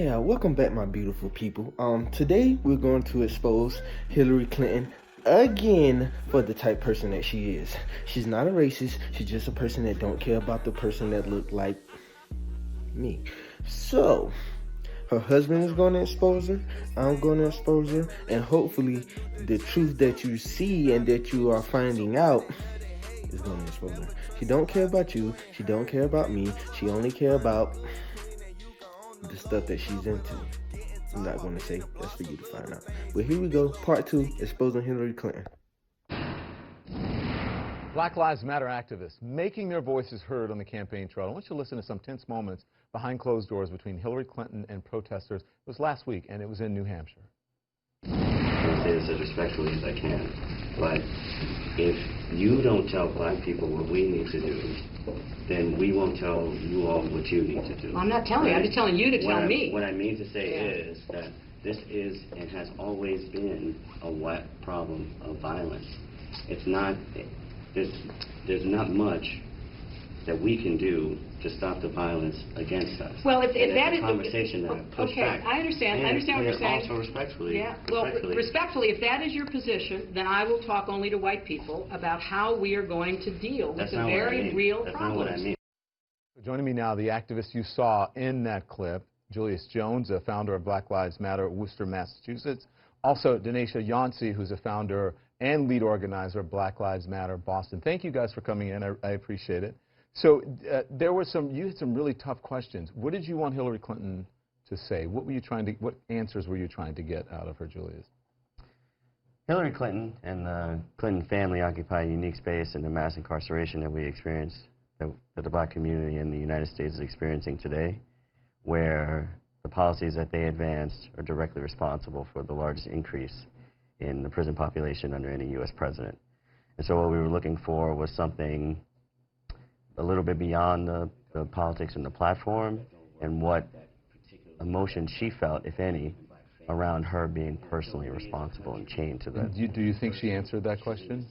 Yeah, welcome back, my beautiful people. Today we're going to expose Hillary Clinton again for the type person that she is. She's not a racist. She's just a person that don't care about the person that look like me. So, her husband is going to expose her. I'm going to expose her, and hopefully, the truth that you see and that you are finding out is going to expose her. She don't care about you. She don't care about me. She only care about the stuff that she's into. I'm not going to say, that's for you to find out. But here we go, part 2, exposing Hillary Clinton. Black Lives Matter activists making their voices heard on the campaign trail. I want you to listen to some tense moments behind closed doors between Hillary Clinton and protesters. It was last week, and it was in New Hampshire. I say this as respectfully as I can, but if you don't tell black people what we need to do, then we won't tell you all what you need to do. I'm not telling you. I'm just telling you to tell me. What I mean to say is that this is and has always been a wet problem of violence. It's not, there's not much that we can do to stop the violence against us. Well, that is a conversation that I push back. Okay, I understand what you're saying. Also respectfully. Yeah. Well, respectfully, if that is your position, then I will talk only to white people about how we are going to deal with the very real problems. That's not what I mean. Joining me now, the activist you saw in that clip, Julius Jones, a founder of Black Lives Matter, Worcester, Massachusetts. Also, Denisha Yancey, who's a founder and lead organizer of Black Lives Matter, Boston. Thank you guys for coming in. I appreciate it. So you had some really tough questions. What did you want Hillary Clinton to say? What answers were you trying to get out of her, Julius? Hillary Clinton and the Clinton family occupy a unique space in the mass incarceration that we experience, that the black community in the United States is experiencing today, where the policies that they advanced are directly responsible for the largest increase in the prison population under any U.S. president. And so what we were looking for was something a little bit beyond the politics and the platform, and what emotion she felt, if any, around her being personally responsible and chained to the... Do you think she answered that question?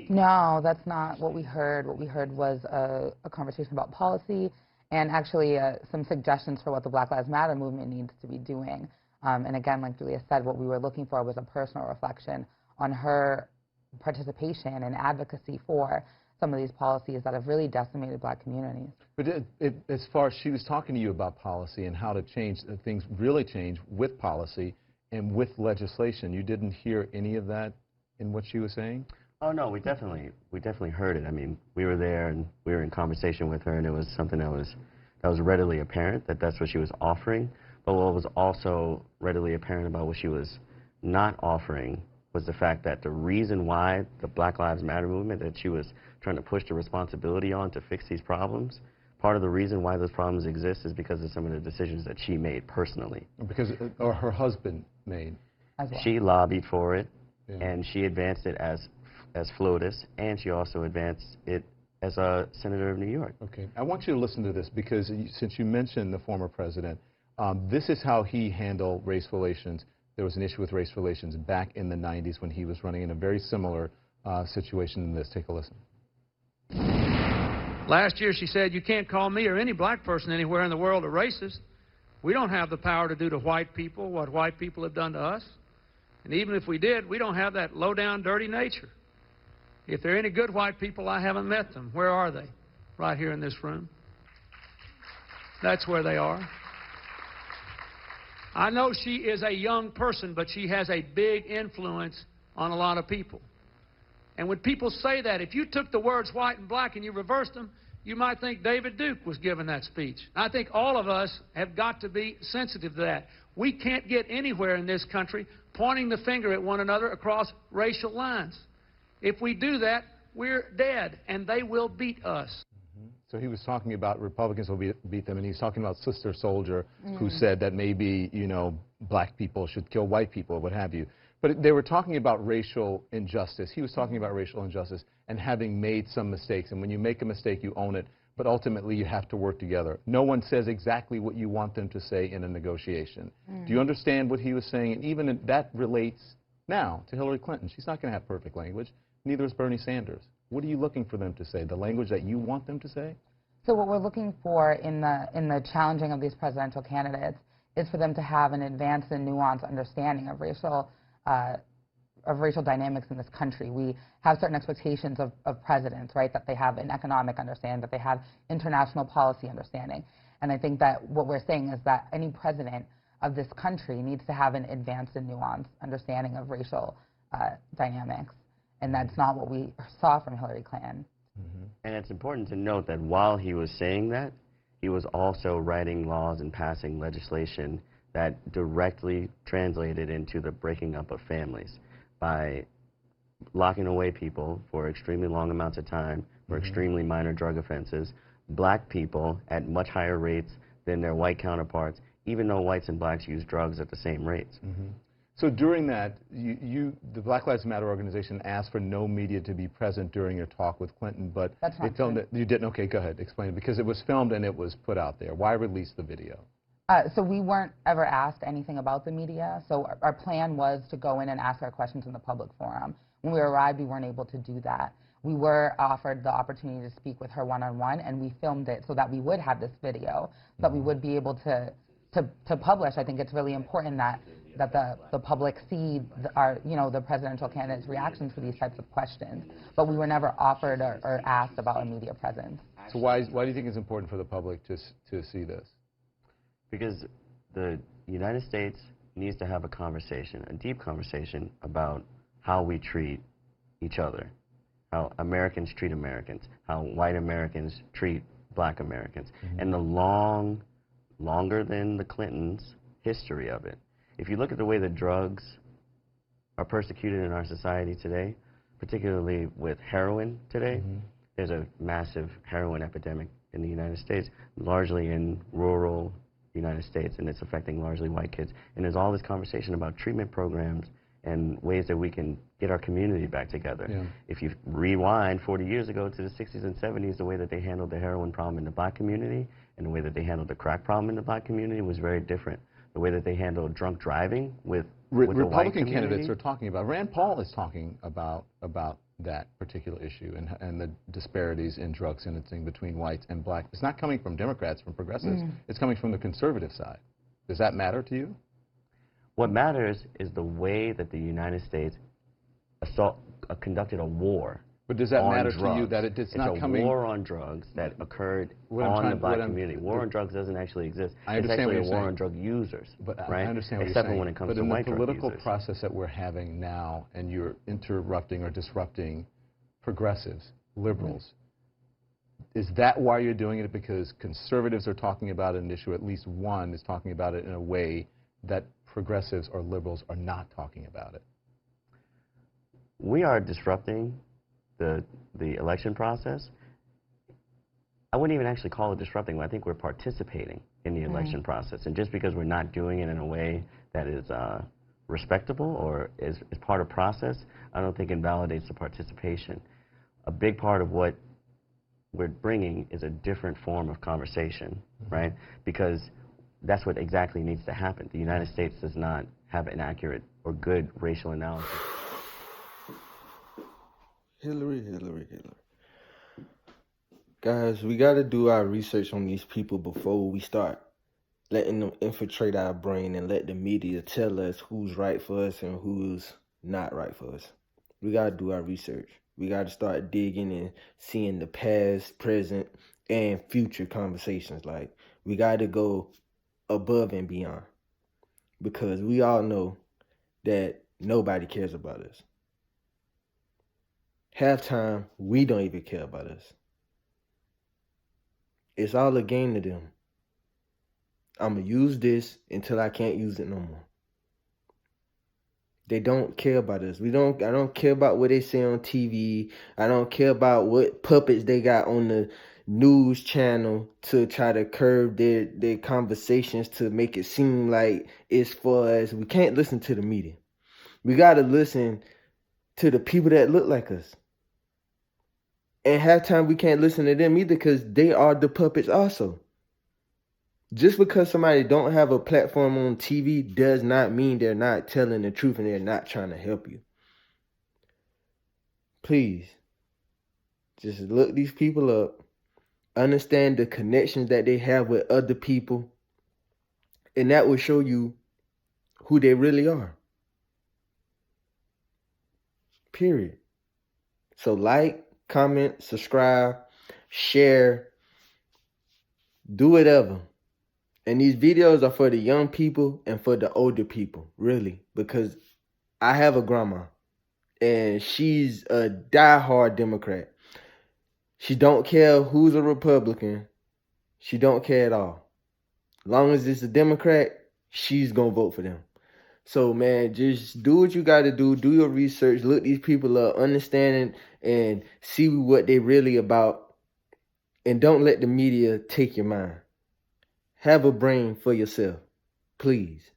No, that's not what we heard. What we heard was a conversation about policy and actually some suggestions for what the Black Lives Matter movement needs to be doing. And again, like Julia said, what we were looking for was a personal reflection on her participation and advocacy for some of these policies that have really decimated black communities. But as far as she was talking to you about policy and how to change, things really change with policy and with legislation, you didn't hear any of that in what she was saying? Oh no, we definitely heard it. I mean, we were there and we were in conversation with her, and it was something that was readily apparent that that's what she was offering. But what was also readily apparent about what she was not offering was the fact that the reason why the Black Lives Matter movement that she was trying to push the responsibility on to fix these problems, part of the reason why those problems exist is because of some of the decisions that she made personally. Or her husband made. As well. She lobbied for it, and she advanced it as FLOTUS, and she also advanced it as a senator of New York. Okay, I want you to listen to this, because since you mentioned the former president, this is how he handled race relations. There was an issue with race relations back in the 90s when he was running in a very similar situation than this. Take a listen. Last year she said, "You can't call me or any black person anywhere in the world a racist. We don't have the power to do to white people what white people have done to us. And even if we did, we don't have that low-down, dirty nature. If there are any good white people, I haven't met them. Where are they? Right here in this room. That's where they are. I know she is a young person, but she has a big influence on a lot of people. And when people say that, if you took the words white and black and you reversed them, you might think David Duke was giving that speech. I think all of us have got to be sensitive to that. We can't get anywhere in this country pointing the finger at one another across racial lines. If we do that, we're dead, and they will beat us. So he was talking about Republicans will beat them, and he's talking about Sister Soldier, who said that maybe, you know, black people should kill white people, or what have you. But they were talking about racial injustice. He was talking about racial injustice and having made some mistakes. And when you make a mistake, you own it. But ultimately, you have to work together. No one says exactly what you want them to say in a negotiation. Do you understand what he was saying? And even that relates now to Hillary Clinton. She's not going to have perfect language. Neither is Bernie Sanders. What are you looking for them to say? The language that you want them to say? So what we're looking for in the challenging of these presidential candidates is for them to have an advanced and nuanced understanding of racial dynamics in this country. We have certain expectations of presidents, right, that they have an economic understanding, that they have international policy understanding. And I think that what we're saying is that any president of this country needs to have an advanced and nuanced understanding of racial dynamics. And that's not what we saw from Hillary Clinton. Mm-hmm. And it's important to note that while he was saying that, he was also writing laws and passing legislation that directly translated into the breaking up of families by locking away people for extremely long amounts of time for extremely minor drug offenses, black people at much higher rates than their white counterparts, even though whites and blacks use drugs at the same rates. So during that, the Black Lives Matter organization asked for no media to be present during your talk with Clinton, but they filmed it. You didn't? Okay, go ahead, explain it. Because it was filmed and it was put out there. Why release the video? So we weren't ever asked anything about the media. So our plan was to go in and ask our questions in the public forum. When we arrived, we weren't able to do that. We were offered the opportunity to speak with her one-on-one, and we filmed it so that we would have this video, so that we would be able to publish. I think it's really important that the public see the presidential candidate's reactions to these types of questions. But we were never offered or asked about a media presence. So why do you think it's important for the public to see this? Because the United States needs to have a conversation, a deep conversation about how we treat each other, how Americans treat Americans, how white Americans treat black Americans, and the longer than the Clintons history of it. If you look at the way that drugs are persecuted in our society today, particularly with heroin today, there's a massive heroin epidemic in the United States, largely in rural United States, and it's affecting largely white kids. And there's all this conversation about treatment programs and ways that we can get our community back together. Yeah. If you rewind 40 years ago to the 60s and 70s, the way that they handled the heroin problem in the black community and the way that they handled the crack problem in the black community was very different. The way that they handled drunk driving with the white community. Republican candidates are talking about, Rand Paul is talking about that particular issue and the disparities in drug sentencing between whites and blacks. It's not coming from Democrats, from progressives. It's coming from the conservative side. Does that matter to you? What matters is the way that the United States conducted a war. But does that matter drugs. To you that it's not coming? It's a war on drugs that occurred on the black community. War on drugs doesn't actually exist. It's actually a war on drug users. But right? I understand what Except you're saying. when it comes to white drug users. But in the political process that we're having now, and you're interrupting or disrupting progressives, liberals, is that why you're doing it? Because conservatives are talking about an issue, at least one is talking about it in a way that progressives or liberals are not talking about it? We are disrupting the election process. I wouldn't even actually call it disrupting. I think we're participating in the election process. And just because we're not doing it in a way that is respectable or is part of process, I don't think invalidates the participation. A big part of what we're bringing is a different form of conversation, right? Because that's what exactly needs to happen. The United States does not have an accurate or good racial analysis. Hillary. Guys, we got to do our research on these people before we start letting them infiltrate our brain and let the media tell us who's right for us and who's not right for us. We got to do our research. We got to start digging and seeing the past, present, and future conversations. Like, we got to go above and beyond, because we all know that nobody cares about us. Halftime, we don't even care about us. It's all a game to them. I'm going to use this until I can't use it no more. They don't care about us. I don't care about what they say on TV. I don't care about what puppets they got on the news channel to try to curb their conversations to make it seem like it's for us. We can't listen to the media. We got to listen to the people that look like us. And halftime, we can't listen to them either, because they are the puppets also. Just because somebody don't have a platform on TV does not mean they're not telling the truth and they're not trying to help you. Please, just look these people up. Understand the connections that they have with other people. And that will show you who they really are. Period. So like, comment, subscribe, share, do whatever. And these videos are for the young people and for the older people, really. Because I have a grandma, and she's a diehard Democrat. She don't care who's a Republican. She don't care at all. Long as it's a Democrat, she's going to vote for them. So, man, just do what you got to do. Do your research. Look these people up. Understand and see what they really about. And don't let the media take your mind. Have a brain for yourself. Please.